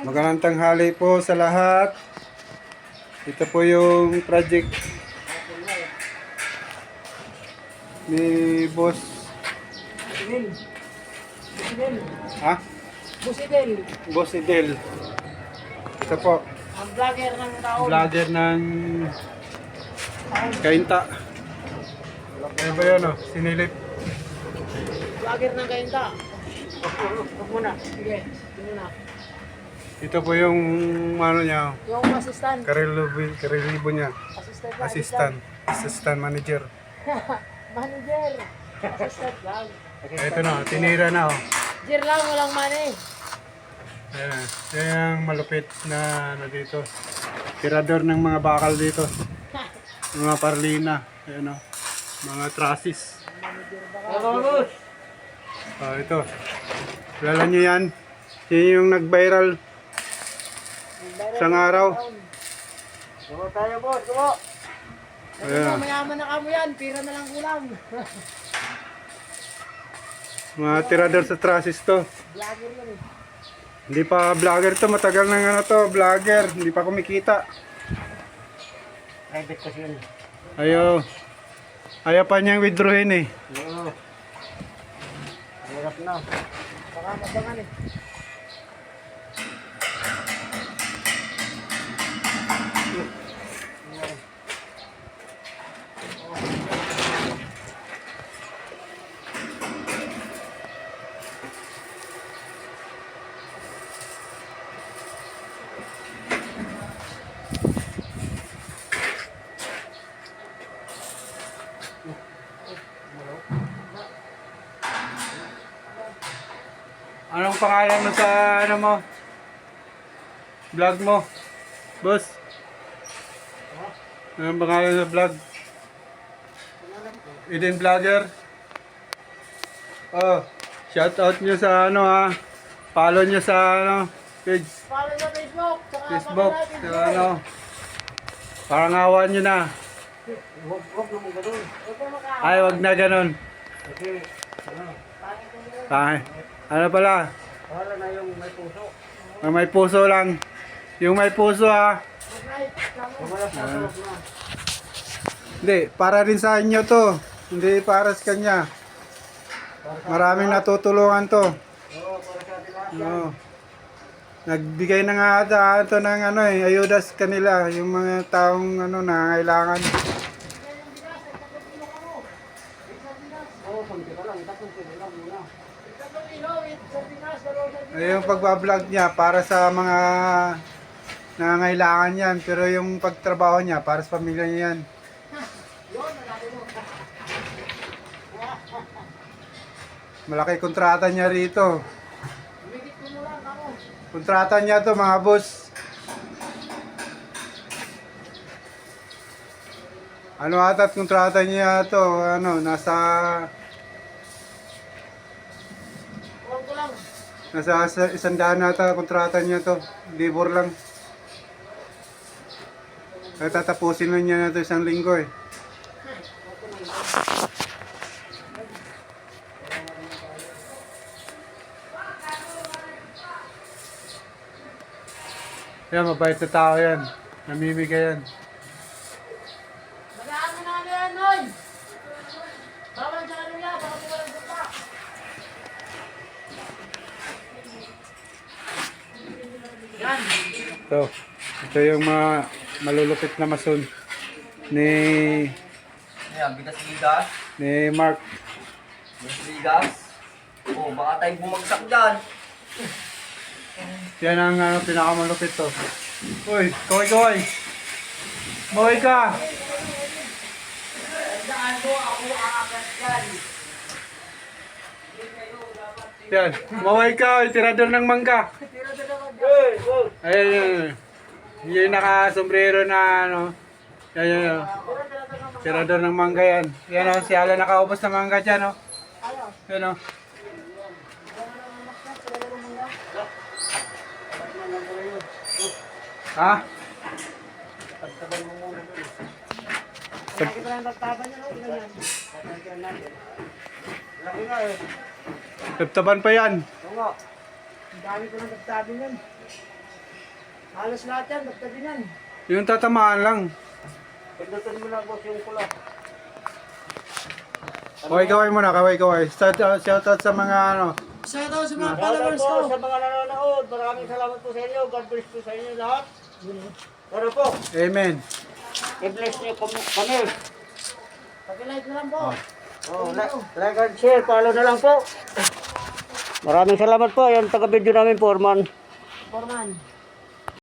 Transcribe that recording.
Magandang tanghali po sa lahat. Ito po yung project ni Boss. Ha? Boss Idel. Ito po. Ang vlogger ng taon. Vlogger ng Kainta. Ano ba yun, oh? Sinilip. Vlogger ng Kainta. Huwag muna. Sige. Sige na. Ito po yung ano niya, Yung assistant. karelibo niya. Assistant manager. Manager. Assistant lang. Ito na, tinira na, oh. Jir lang, walang money. Ayan, yan yung malupit na ano dito. Tirador ng mga bakal dito. Mga parlina. Ayan, oh. Mga trusses. Ito. Kilala nyo yan. Yan yung nag-viral isang araw. Sumo tayo, boss. Sumo. Ayan. Mayaman na kamo yan. Pira na lang kulang. Mga tirador sa trusses to. Vlogger yan eh. Hindi pa vlogger to. Matagal na ano to. Vlogger. Hindi pa kumikita. Private kasi yun. Ayaw pa niyang withdrawin eh. Oo. Hirap na. Baka mabangan eh. Anong pangalan mo sa ano mo? Vlog mo? Boss? Anong pangalan sa vlog? Eden Vlogger? Oh, shout out nyo sa ano ha. Follow nyo sa ano, page. Follow sa Facebook. Facebook. Sa ano. Parangawan nyo na. Huwag naman ganun. Huwag mo maka. Ay, wag na ganun. Kasi, ano, Ay, ano pala? wala na yung may puso. Ang may puso lang. Yung may puso ha. Wala sa tulog na. Hindi, para rin sa inyo to. Hindi para sa kanya. Maraming natutulungan to. Oo, para sa atin lahat. Oo. Nagbigay na nga ata ito ng ano eh, ayuda sa kanila, yung mga taong ano nangangailangan. Oo, kunti ka lang. Tatlong kilo lang muna. Ay, yung pagbablog niya para sa mga nangangailangan yan, pero yung pagtrabaho niya para sa pamilya niya yan. Malaki kontrata niya rito. Kontrata niya to mga boss. Ano ata kontrata niya to, ano, nasa 100 ata kontrata niya to. Libor lang. Kaya tatapusin na niya na to 1 linggo eh. Yan, mabait na tao yan. Namimigay yan. Magaan mo na ano yan, Noy! Bawal sa kanila, baka di walang buka. Yan. Ito yung mga malulupit na mason ni Ayan, bigas-bigas. ni Mark. Bigas-bigas. Oh, baka tayo bumagsak dyan. Yan ang ano, pinakamalupit to. Uy, kaway-kaway. Maway ka. Daan mo, ako aakas yan. Yan, maway ka. Tirador ng mangga. Ayan, yan. Yung naka-sombrero na ano. Yan, yan. Tirador ng mangga yan. Yan o, si Alan nakaubos na mangga dyan o. Yan o. Ha? Laki pa lang tagtaban niya, no? Ilan yan? Laki nga eh. Taptaban pa yan. Oo nga. Ang dami ko nang nagtabi nun. Halos lahat yan, nagtabi nun. Yung tatamaan lang. Pagdating mo lang boss yung pula. Kaway-kaway muna, kaway-kaway. Shoutout sa mga ano. Shoutout sa mga followers ko. Sa mga nanonood, maraming salamat po sa inyo. God bless po sa inyo lahat. Ano po? Amen. I-bless niyo kami. Pag-like na lang po. Oh, like and share, follow na lang po. Maraming salamat po. Yan taga-video namin, Foreman. Forman.